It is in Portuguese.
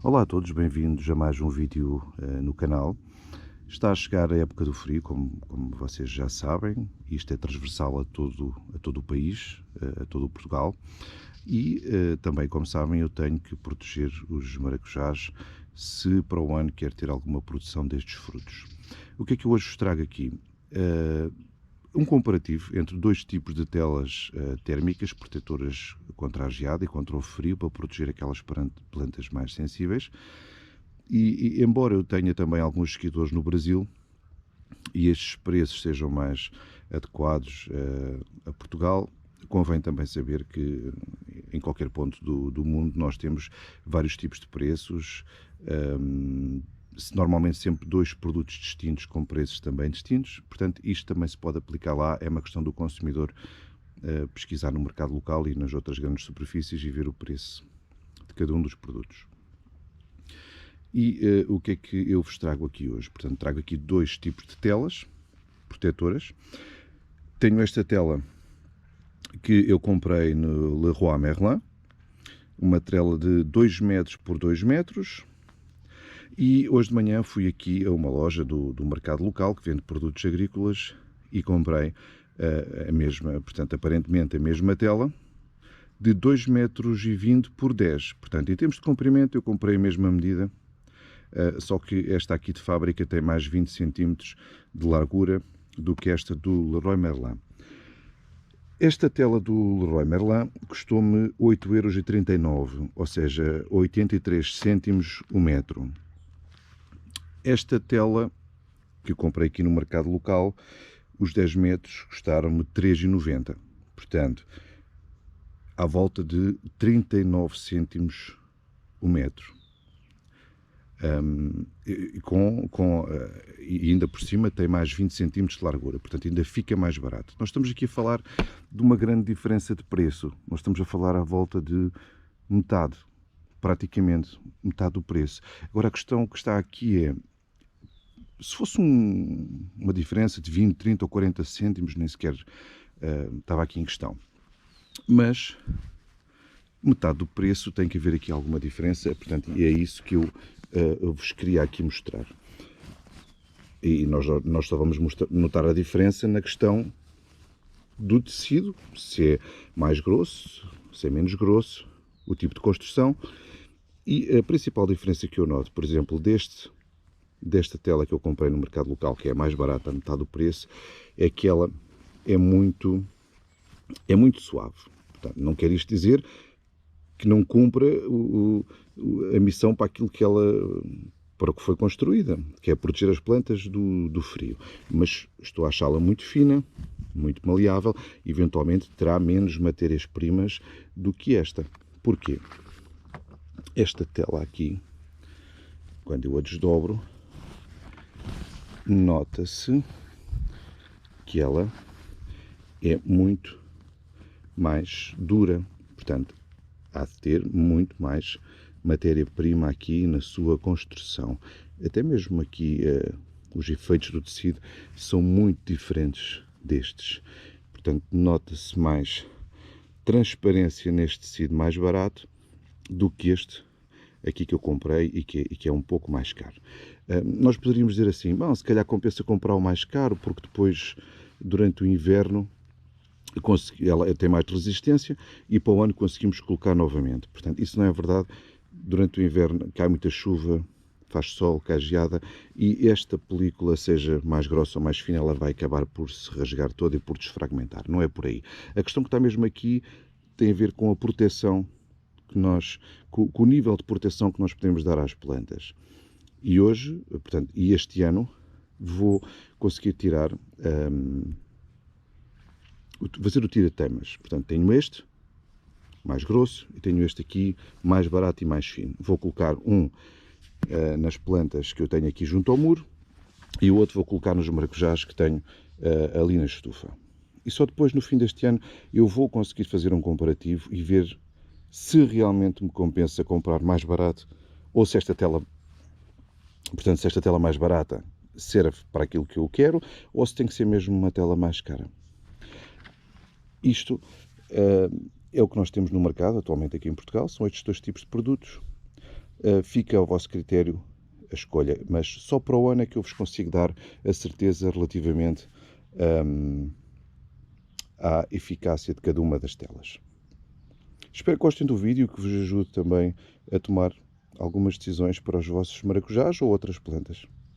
Olá a todos, bem-vindos a mais um vídeo no canal. Está a chegar a época do frio, como vocês já sabem. Isto é transversal a todo o país, a todo o Portugal. E também, como sabem, eu tenho que proteger os maracujás se para o ano quer ter alguma produção destes frutos. O que é que eu hoje vos trago aqui? Um comparativo entre dois tipos de telas térmicas protetoras contra a geada e contra o frio para proteger aquelas plantas mais sensíveis. E embora eu tenha também alguns seguidores no Brasil e estes preços sejam mais adequados a Portugal, convém também saber que em qualquer ponto do mundo nós temos vários tipos de preços, normalmente sempre dois produtos distintos com preços também distintos, portanto isto também se pode aplicar lá, é uma questão do consumidor pesquisar no mercado local e nas outras grandes superfícies e ver o preço de cada um dos produtos. E o que é que eu vos trago aqui hoje? Portanto, trago aqui dois tipos de telas protetoras. Tenho esta tela que eu comprei no Leroy Merlin, uma tela de 2 metros por 2 metros. E hoje de manhã fui aqui a uma loja do mercado local que vende produtos agrícolas e comprei a mesma, portanto, aparentemente a mesma tela de 2,20 metros por 10. Portanto, em termos de comprimento, eu comprei a mesma medida. Só que esta aqui de fábrica tem mais 20 cm de largura do que esta do Leroy Merlin. Esta tela do Leroy Merlin custou-me 8,39 €, ou seja, 83 cêntimos o metro. Esta tela que eu comprei aqui no mercado local, os 10 metros custaram-me 3,90. Portanto, à volta de 39 cêntimos o metro. E ainda por cima tem mais 20 cm de largura, portanto ainda fica mais barato. Nós estamos aqui a falar de uma grande diferença de preço, nós estamos a falar à volta de metade, praticamente metade do preço. Agora a questão que está aqui é, se fosse uma diferença de 20, 30 ou 40 cêntimos, nem sequer estava aqui em questão, mas metade do preço tem que haver aqui alguma diferença, portanto, e é isso que eu vos queria aqui mostrar. E nós só vamos notar a diferença na questão do tecido, se é mais grosso, se é menos grosso, o tipo de construção. E a principal diferença que eu noto, por exemplo, desta tela que eu comprei no mercado local, que é mais barata, a metade do preço, é que ela é muito suave. Portanto, não quer isto dizer que não cumpra a missão para aquilo que para o que foi construída, que é proteger as plantas do frio. Mas estou a achá-la muito fina, muito maleável, eventualmente terá menos matérias-primas do que esta. Porquê? Esta tela aqui, quando eu a desdobro, nota-se que ela é muito mais dura, portanto, há de ter muito mais matéria-prima aqui na sua construção. Até mesmo aqui os efeitos do tecido são muito diferentes destes. Portanto, nota-se mais transparência neste tecido mais barato do que este aqui que eu comprei e que é um pouco mais caro. Nós poderíamos dizer assim, bom, se calhar compensa comprar o mais caro, porque depois, durante o inverno, ela tem mais resistência e para o ano conseguimos colocar novamente. Portanto, isso não é verdade. Durante o inverno cai muita chuva, faz sol, cai geada e esta película, seja mais grossa ou mais fina, ela vai acabar por se rasgar toda e por desfragmentar. Não é por aí. A questão que está mesmo aqui tem a ver com a proteção com o nível de proteção que nós podemos dar às plantas. E hoje, portanto, e este ano, vou conseguir tirar fazer o tira-temas. Portanto, tenho este, mais grosso, e tenho este aqui, mais barato e mais fino. Vou colocar um nas plantas que eu tenho aqui junto ao muro, e o outro vou colocar nos maracujás que tenho ali na estufa. E só depois, no fim deste ano, eu vou conseguir fazer um comparativo e ver se realmente me compensa comprar mais barato, ou se esta tela, portanto, se esta tela mais barata serve para aquilo que eu quero, ou se tem que ser mesmo uma tela mais cara. Isto é o que nós temos no mercado atualmente aqui em Portugal, são estes dois tipos de produtos. fica ao vosso critério a escolha, mas só para o ano é que eu vos consigo dar a certeza relativamente à eficácia de cada uma das telas. Espero que gostem do vídeo, que vos ajude também a tomar algumas decisões para os vossos maracujás ou outras plantas.